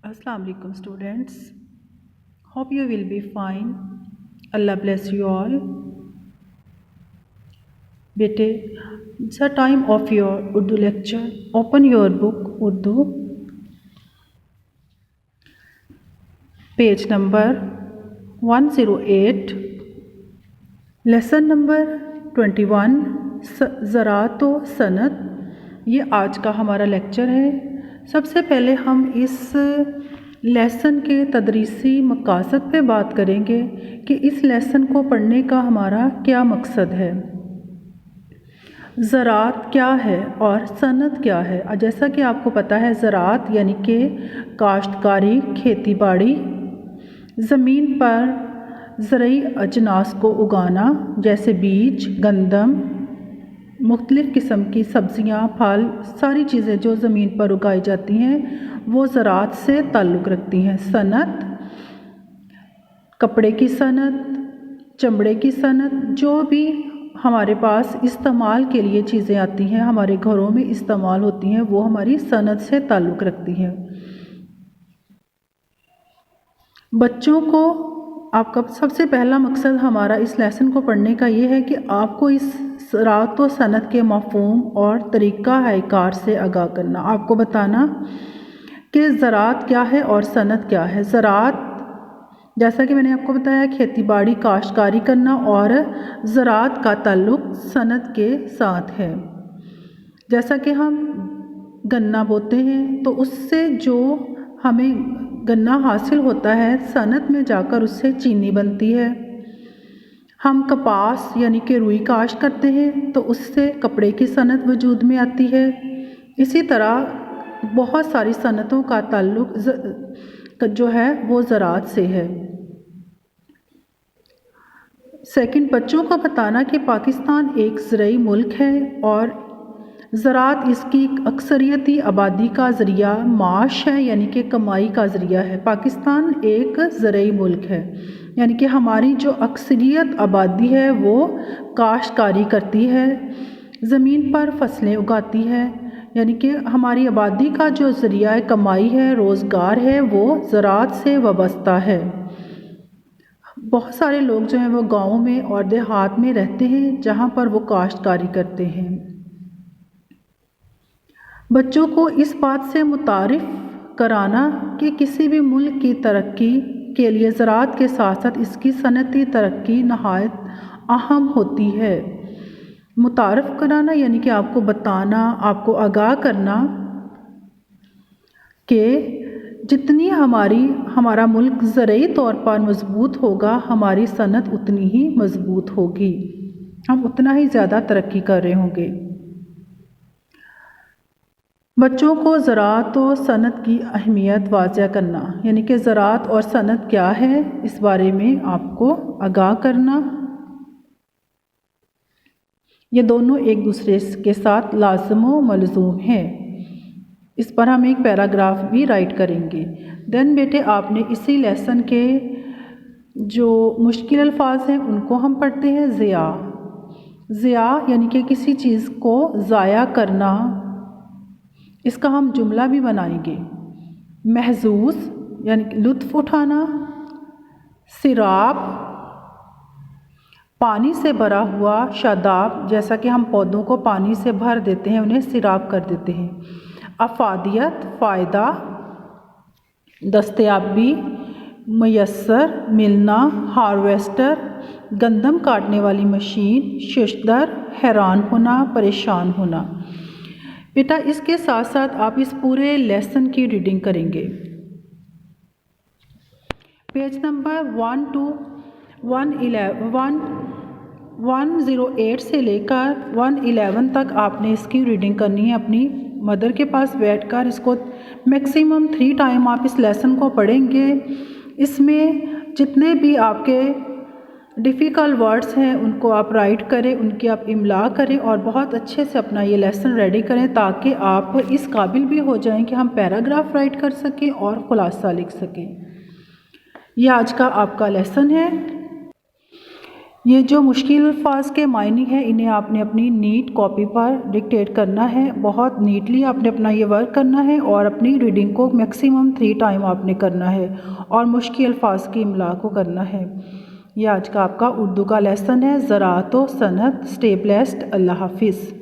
Assalamu alaikum students. Hope you will be fine. Allah bless you all. Bete, it's a time of your Urdu lecture. Open your book Urdu. Page number 108. Lesson number 21. ज़रात व सनत. ये आज का हमारा lecture है. सबसे पहले हम इस लेसन के तदरीसी मकासद पे बात करेंगे कि इस लेसन को पढ़ने का हमारा क्या मकसद है. ज़रात क्या है और सनत क्या है. जैसा कि आपको पता है, ज़रात यानी कि काश्तकारी, खेती बाड़ी, ज़मीन पर ज़रई अजनास को उगाना, जैसे बीज, गंदम, मुख्तलिफ़ किस्म की सब्ज़ियाँ, फल, सारी चीज़ें जो ज़मीन पर उगाई जाती हैं वो ज़रात से ताल्लुक़ रखती हैं. सनत, कपड़े की सनत, चमड़े की सनत, जो भी हमारे पास इस्तेमाल के लिए चीज़ें आती हैं, हमारे घरों में इस्तेमाल होती हैं, वो हमारी सनत से ताल्लुक़ रखती हैं. बच्चों को आपका सबसे पहला मकसद हमारा इस लेसन को पढ़ने का ये है कि आपको इस ज़रात व सनत के मफ़हूम और तरीक़ा कार से आगाह करना. आपको बताना कि ज़रात क्या है और सनत क्या है. ज़रात, जैसा कि मैंने आपको बताया, खेती बाड़ी, काश्तकारी करना, और ज़रात का ताल्लुक़ सनत के साथ है. जैसा कि हम गन्ना बोते हैं तो उससे जो हमें गन्ना हासिल होता है, सनत में जाकर उससे चीनी बनती है. हम कपास यानी कि रुई काश्त करते हैं तो उससे कपड़े की सनत वजूद में आती है. इसी तरह बहुत सारी सनतों का ताल्लुक़ जो है वो ज़रात से है. सेकंड, बच्चों को बताना कि पाकिस्तान एक ज़रई मुल्क है और ज़रात इसकी अक्सरियती आबादी का ज़रिया माश है, यानी कि कमाई का ज़रिया है. पाकिस्तान एक ज़रई मुल्क है, यानी कि हमारी जो अक्सरियत आबादी है वो काश्तकारी करती है, ज़मीन पर फसलें उगाती है. यानी कि हमारी आबादी का जो ज़रिया कमाई है, रोज़गार है, वो ज़रात से वाबस्ता है. बहुत सारे लोग जो हैं वो गाँव में और देहात में रहते हैं जहाँ पर वो काश्तकारी करते हैं. बच्चों को इस बात से मुतारिफ़ कराना कि किसी भी मुल्क की तरक्की के लिए ज़रात के साथ साथ इसकी सनती तरक्की नहायत अहम होती है. मुतारिफ़ कराना यानी कि आपको बताना, आपको आगाह करना कि जितनी हमारा मुल्क ज़रई तौर पर मज़बूत होगा, हमारी सनत उतनी ही मज़बूत होगी, हम उतना ही ज़्यादा तरक्की कर रहे होंगे. बच्चों को ज़रात और सनत की अहमियत वाज़ह करना, यानी कि ज़रात और सनत क्या है इस बारे में आपको आगाह करना. ये दोनों एक दूसरे के साथ लाज़िम व मलज़ूम हैं. इस पर हम एक पैराग्राफ भी राइट करेंगे. देन बेटे, आपने इसी लेसन के जो मुश्किल अल्फाज हैं उनको हम पढ़ते हैं. ज़िया यानी कि किसी चीज़ को ज़ाया करना, इसका हम जुमला भी बनाएंगे. महजूज़ यानी लुत्फ़ उठाना. सिराब, पानी से भरा हुआ. शादाब, जैसा कि हम पौधों को पानी से भर देते हैं, उन्हें सिराब कर देते हैं. अफ़ादियत, फ़ायदा. दस्तयाबी, मयस्सर, मिलना. हार्वेस्टर, गंदम काटने वाली मशीन. शुशदर, हैरान होना, परेशान होना. बेटा, इसके साथ साथ आप इस पूरे लेसन की रीडिंग करेंगे. पेज नंबर 108 से लेकर 111 तक आपने इसकी रीडिंग करनी है. अपनी मदर के पास बैठकर इसको मैक्सिमम 3 टाइम आप इस लेसन को पढ़ेंगे. इसमें जितने भी आपके डिफ़िकल्ट वर्ड्स हैं उनको आप राइट करें, उनकी आप इमला करें और बहुत अच्छे से अपना ये लेसन रेडी करें, ताकि आप इस काबिल भी हो जाएं कि हम पैराग्राफ राइट कर सकें और ख़ुलासा लिख सकें. ये आज का आपका लेसन है. یہ جو مشکل الفاظ کے معنی ہیں انہیں آپ نے اپنی نیٹ کاپی پر ڈکٹیٹ کرنا ہے، بہت نیٹلی آپ نے اپنا یہ ورک کرنا ہے اور اپنی ریڈنگ کو میکسیمم 3 ٹائم آپ نے کرنا ہے اور مشکل الفاظ کی املا کو کرنا ہے۔ یہ آج کا آپ کا اردو کا لیسن ہے۔ زراعت و صنعت۔ Stay blessed. اللہ حافظ۔